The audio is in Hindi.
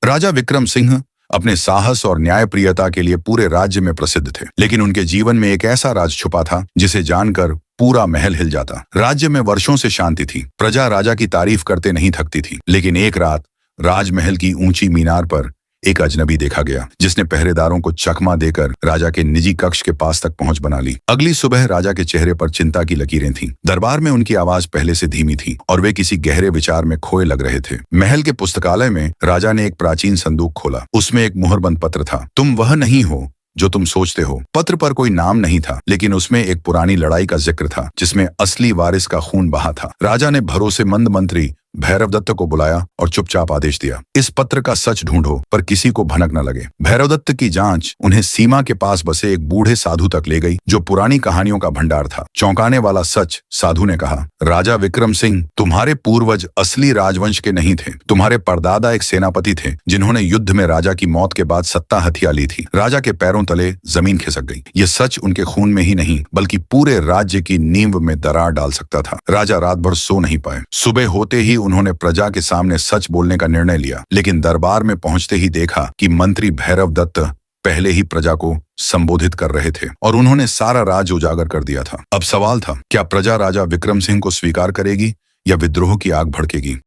राजा विक्रम सिंह अपने साहस और न्यायप्रियता के लिए पूरे राज्य में प्रसिद्ध थे, लेकिन उनके जीवन में एक ऐसा राज छुपा था जिसे जानकर पूरा महल हिल जाता। राज्य में वर्षों से शांति थी, प्रजा राजा की तारीफ करते नहीं थकती थी, लेकिन एक रात राजमहल की ऊंची मीनार पर एक अजनबी देखा गया, जिसने पहरेदारों को चकमा देकर राजा के निजी कक्ष के पास तक पहुंच बना ली। अगली सुबह राजा के चेहरे पर चिंता की लकीरें थीं। दरबार में उनकी आवाज पहले से धीमी थी और वे किसी गहरे विचार में खोए लग रहे थे। महल के पुस्तकालय में राजा ने एक प्राचीन संदूक खोला। उसमें एक मुहरबंद पत्र था। तुम वह नहीं हो जो तुम सोचते हो। पत्र पर कोई नाम नहीं था, लेकिन उसमें एक पुरानी लड़ाई का जिक्र था जिसमें असली वारिस का खून बहा था। राजा ने भरोसेमंद मंत्री भैरवदत्त को बुलाया और चुपचाप आदेश दिया, इस पत्र का सच ढूंढो, पर किसी को भनक न लगे। भैरवदत्त की जांच उन्हें सीमा के पास बसे एक बूढ़े साधु तक ले गई, जो पुरानी कहानियों का भंडार था। चौंकाने वाला सच, साधु ने कहा, राजा विक्रम सिंह, तुम्हारे पूर्वज असली राजवंश के नहीं थे। तुम्हारे परदादा एक सेनापति थे जिन्होंने युद्ध में राजा की मौत के बाद सत्ता हथिया ली थी। राजा के पैरों तले जमीन खिसक गई। यह सच उनके खून में ही नहीं, बल्कि पूरे राज्य की नींव में दरार डाल सकता था। राजा रात भर सो नहीं पाए। सुबह होते ही उन्होंने प्रजा के सामने सच बोलने का निर्णय लिया, लेकिन दरबार में पहुंचते ही देखा कि मंत्री भैरवदत्त पहले ही प्रजा को संबोधित कर रहे थे और उन्होंने सारा राज उजागर कर दिया था। अब सवाल था, क्या प्रजा राजा विक्रम सिंह को स्वीकार करेगी या विद्रोह की आग भड़केगी?